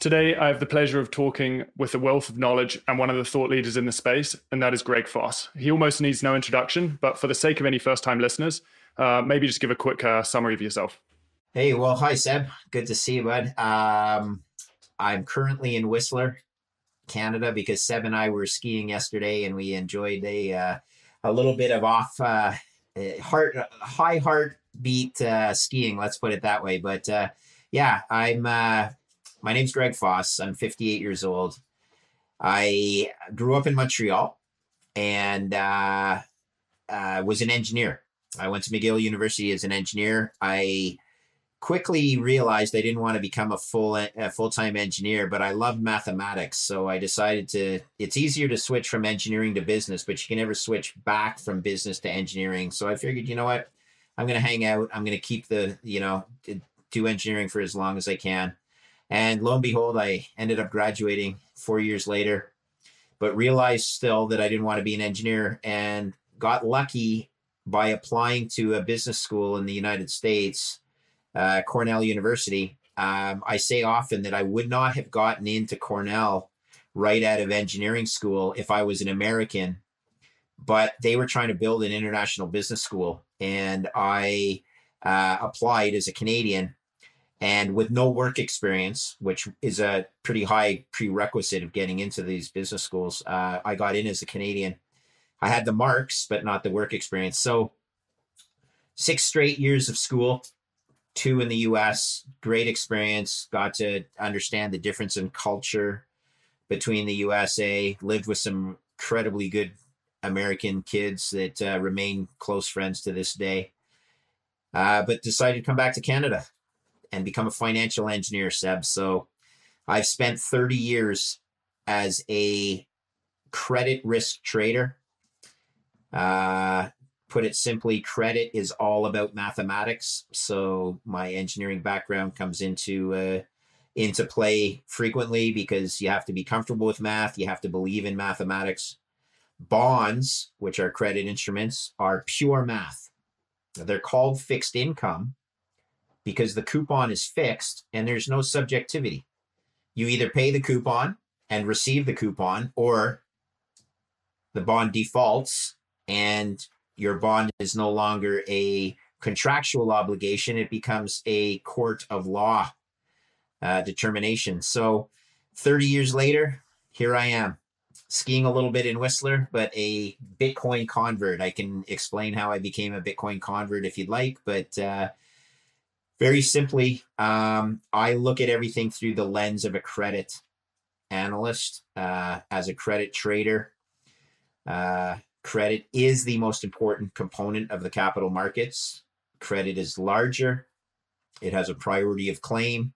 Today, I have the pleasure of talking with a wealth of knowledge and one of the thought leaders in the space, and that is Greg Foss. He almost needs no introduction, but for the sake of any first-time listeners, maybe just give a quick summary of yourself. Hey, well, hi, Seb. Good to see you, bud. I'm currently in Whistler, Canada, because Seb and I were skiing yesterday, and we enjoyed a little bit of high heartbeat skiing. Let's put it that way. But yeah, my name's Greg Foss. I'm 58 years old. I grew up in Montreal and was an engineer. I went to McGill University as an engineer. I quickly realized I didn't want to become a full-time engineer, but I loved mathematics. So I decided it's easier to switch from engineering to business, but you can never switch back from business to engineering. So I figured, you know what, I'm going to hang out. I'm going to keep do engineering for as long as I can. And lo and behold, I ended up graduating 4 years later, but realized still that I didn't want to be an engineer and got lucky by applying to a business school in the United States, Cornell University. I say often that I would not have gotten into Cornell right out of engineering school if I was an American, but they were trying to build an international business school. And I applied as a Canadian and with no work experience, which is a pretty high prerequisite of getting into these business schools. I got in as a Canadian. I had the marks, but not the work experience. So 6 straight years of school, 2 in the US, great experience. Got to understand the difference in culture between the USA, lived with some incredibly good American kids that remain close friends to this day, but decided to come back to Canada and become a financial engineer, Seb. So I've spent 30 years as a credit risk trader. Put it simply, credit is all about mathematics. So my engineering background comes into play frequently because you have to be comfortable with math. You have to believe in mathematics. Bonds, which are credit instruments, are pure math. They're called fixed income because the coupon is fixed and there's no subjectivity. You either pay the coupon and receive the coupon, or the bond defaults and your bond is no longer a contractual obligation. It becomes a court of law determination. So 30 years later, here I am, skiing a little bit in Whistler, but a Bitcoin convert. I can explain how I became a Bitcoin convert if you'd like, but very simply, I look at everything through the lens of a credit analyst. As a credit trader, credit is the most important component of the capital markets. Credit is larger. It has a priority of claim.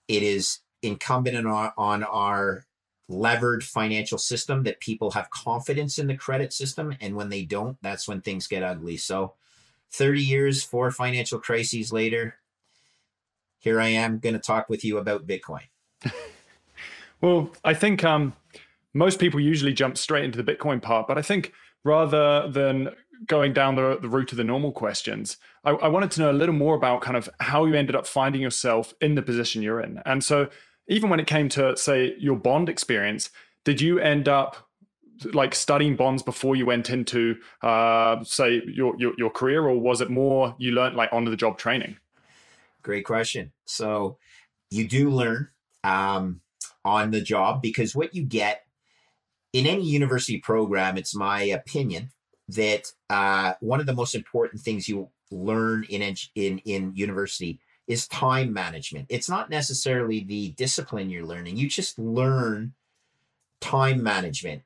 It is incumbent on our levered financial system that people have confidence in the credit system. And when they don't, that's when things get ugly. So 30 years, 4 financial crises later, here I am going to talk with you about Bitcoin. Well, I think most people usually jump straight into the Bitcoin part, but I think rather than going down the route of the normal questions, I wanted to know a little more about kind of how you ended up finding yourself in the position you're in. And so even when it came to, say, your bond experience, did you end up like studying bonds before you went into, say, your career, or was it more you learned like on the job training? Great question. So you do learn on the job, because what you get in any university program, it's my opinion that one of the most important things you learn in university is time management. It's not necessarily the discipline you're learning. You just learn time management.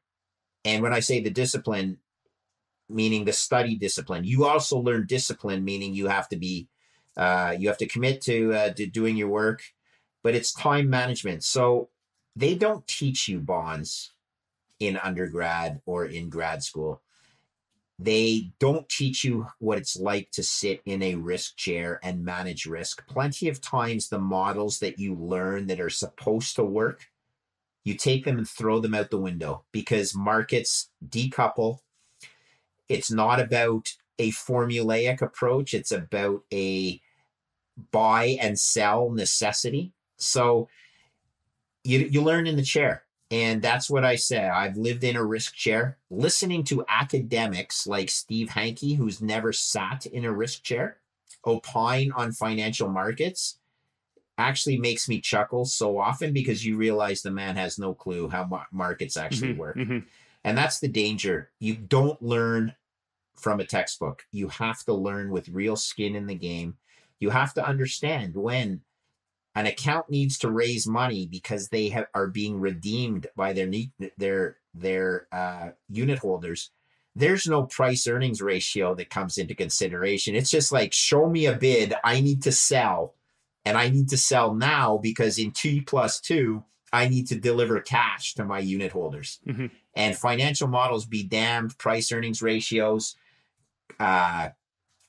And when I say the discipline, meaning the study discipline, you also learn discipline, meaning you have to commit to doing your work, but it's time management. So they don't teach you bonds in undergrad or in grad school. They don't teach you what it's like to sit in a risk chair and manage risk. Plenty of times the models that you learn that are supposed to work, you take them and throw them out the window because markets decouple. It's not about a formulaic approach. It's about a buy and sell necessity. So you learn in the chair. And that's what I say. I've lived in a risk chair. Listening to academics like Steve Hanke, who's never sat in a risk chair, opine on financial markets actually makes me chuckle so often, because you realize the man has no clue how markets actually work. And that's the danger. You don't learn from a textbook. You have to learn with real skin in the game. You have to understand when an account needs to raise money because they are being redeemed by their unit holders. There's no price earnings ratio that comes into consideration. It's just like, show me a bid. I need to sell, and I need to sell now because in T+2, I need to deliver cash to my unit holders. And financial models be damned. Price earnings ratios,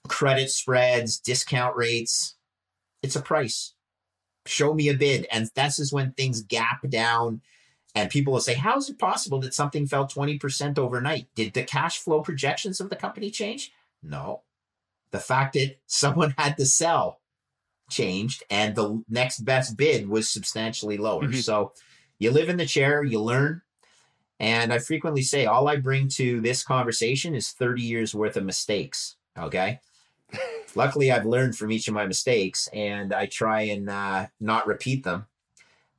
credit spreads, discount rates. It's a price. Show me a bid. And this is when things gap down, and people will say, how is it possible that something fell 20% overnight? Did the cash flow projections of the company change? No. The fact that someone had to sell changed, and the next best bid was substantially lower. So you live in the chair, you learn. And I frequently say, all I bring to this conversation is 30 years worth of mistakes. Okay. Luckily, I've learned from each of my mistakes, and I try and not repeat them.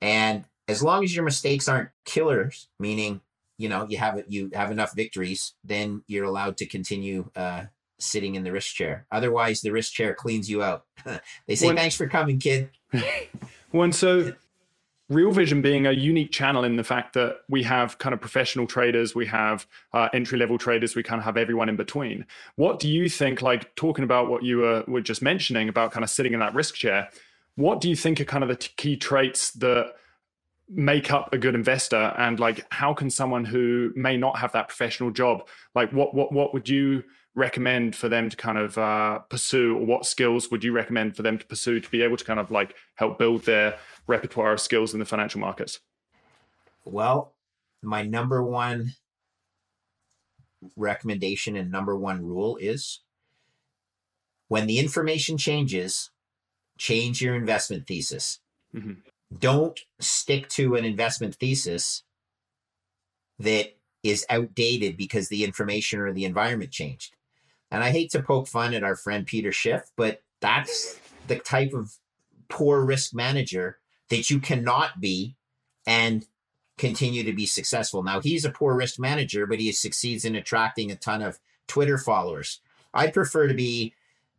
And as long as your mistakes aren't killers, meaning, you have enough victories, then you're allowed to continue sitting in the risk chair. Otherwise, the risk chair cleans you out. They say, thanks for coming, kid. So Real Vision being a unique channel in the fact that we have kind of professional traders, we have entry-level traders, we kind of have everyone in between. What do you think, like talking about what you were just mentioning about kind of sitting in that risk chair, what do you think are kind of the key traits that make up a good investor? And like, how can someone who may not have that professional job, like what would you recommend for them to kind of pursue, or what skills would you recommend for them to pursue to be able to kind of like help build their repertoire of skills in the financial markets? Well, my number one recommendation and number one rule is, when the information changes, change your investment thesis. Don't stick to an investment thesis that is outdated because the information or the environment changed. And I hate to poke fun at our friend Peter Schiff, but that's the type of poor risk manager that you cannot be and continue to be successful. Now, he's a poor risk manager, but he succeeds in attracting a ton of Twitter followers. I'd prefer to be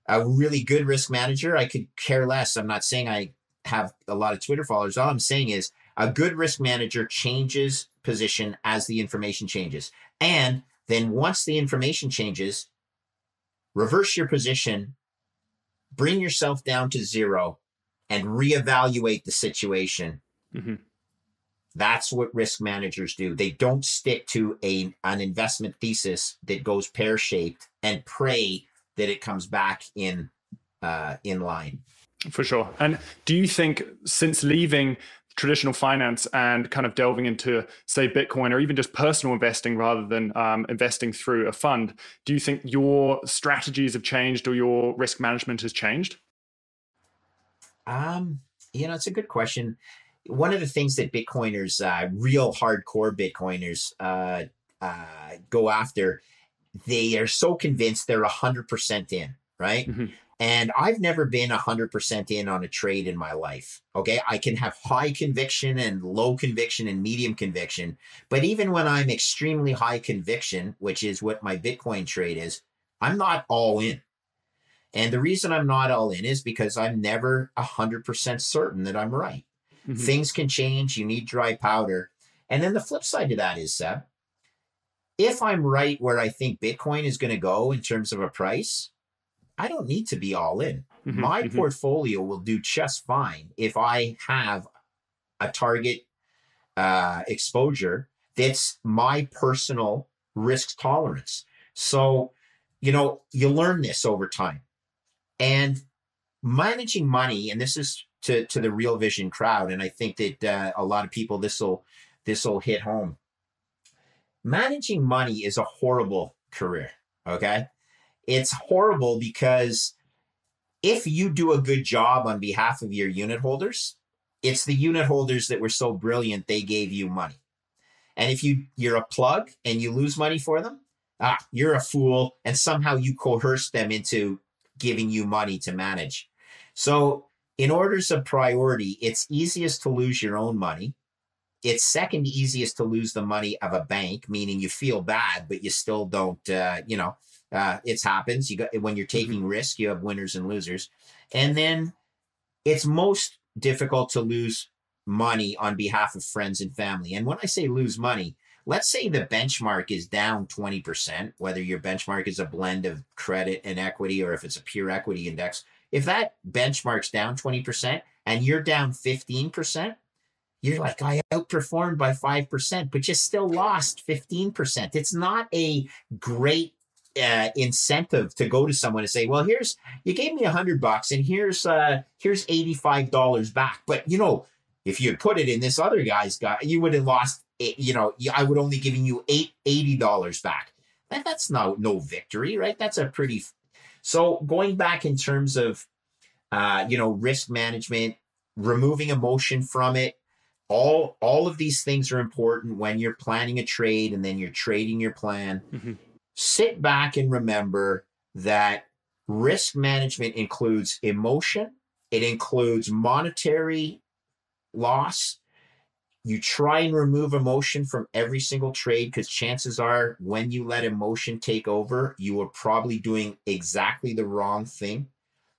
a really good risk manager. I could care less. I'm not saying I have a lot of Twitter followers. All I'm saying is a good risk manager changes position as the information changes. And then once the information changes, reverse your position, bring yourself down to zero, and reevaluate the situation. That's what risk managers do. They don't stick to an investment thesis that goes pear-shaped and pray that it comes back in line. For sure. And do you think, since leaving traditional finance and kind of delving into, say, Bitcoin or even just personal investing rather than investing through a fund, do you think your strategies have changed or your risk management has changed? It's a good question. One of the things that Bitcoiners, real hardcore Bitcoiners, go after, they are so convinced they're 100% in, right? And I've never been 100% in on a trade in my life. Okay. I can have high conviction and low conviction and medium conviction. But even when I'm extremely high conviction, which is what my Bitcoin trade is, I'm not all in. And the reason I'm not all in is because I'm never 100% certain that I'm right. Things can change. You need dry powder. And then the flip side to that is, Seb, if I'm right where I think Bitcoin is going to go in terms of a price, I don't need to be all in. My portfolio will do just fine if I have a target exposure that's my personal risk tolerance. So, you learn this over time. And managing money, and this is to the Real Vision crowd, and I think that a lot of people, this will hit home. Managing money is a horrible career, okay? It's horrible because if you do a good job on behalf of your unit holders, It's the unit holders that were so brilliant, they gave you money. And if you're a plug and you lose money for them, you're a fool. And somehow you coerce them into giving you money to manage. So in orders of priority, it's easiest to lose your own money. It's second easiest to lose the money of a bank, meaning you feel bad, but you still don't, it happens. When you're taking risk, you have winners and losers. And then it's most difficult to lose money on behalf of friends and family. And when I say lose money, let's say the benchmark is down 20%, whether your benchmark is a blend of credit and equity, or if it's a pure equity index. If that benchmark's down 20% and you're down 15%, you're like, I outperformed by 5%, but you still lost 15%. It's not a great incentive to go to someone and say, well, you gave me $100 and here's $85 back. But if you put it in this other guy's you would have lost, I would only giving you $80 back. That's no victory, right? That's so going back in terms of, risk management, removing emotion from it, all of these things are important when you're planning a trade and then you're trading your plan. Mm-hmm. Sit back and remember that risk management includes emotion. It includes monetary loss. You try and remove emotion from every single trade, because chances are when you let emotion take over, you are probably doing exactly the wrong thing,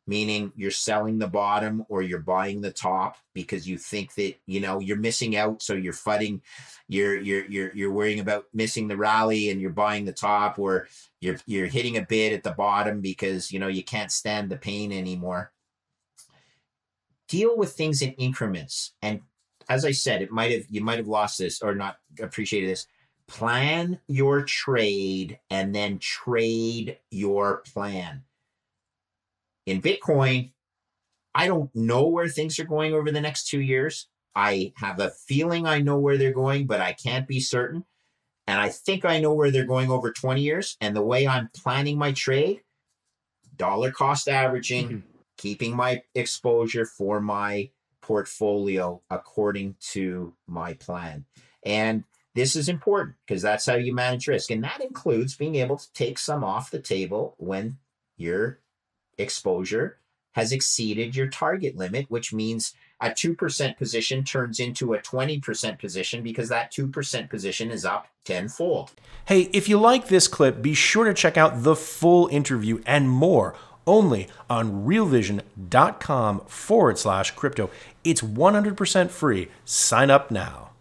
meaning you're selling the bottom or you're buying the top because you think that, you're missing out. So you're fighting, you're worrying about missing the rally and you're buying the top, or you're hitting a bid at the bottom because, you can't stand the pain anymore. Deal with things in increments. And as I said, you might have lost this or not appreciated this. Plan your trade and then trade your plan. In Bitcoin, I don't know where things are going over the next 2 years. I have a feeling I know where they're going, but I can't be certain. And I think I know where they're going over 20 years. And the way I'm planning my trade, dollar cost averaging, keeping my exposure for my portfolio according to my plan. And this is important because that's how you manage risk. And that includes being able to take some off the table when your exposure has exceeded your target limit, which means a 2% position turns into a 20% position because that 2% position is up tenfold. Hey, if you like this clip, be sure to check out the full interview and more only on realvision.com/crypto. It's 100% free. Sign up now.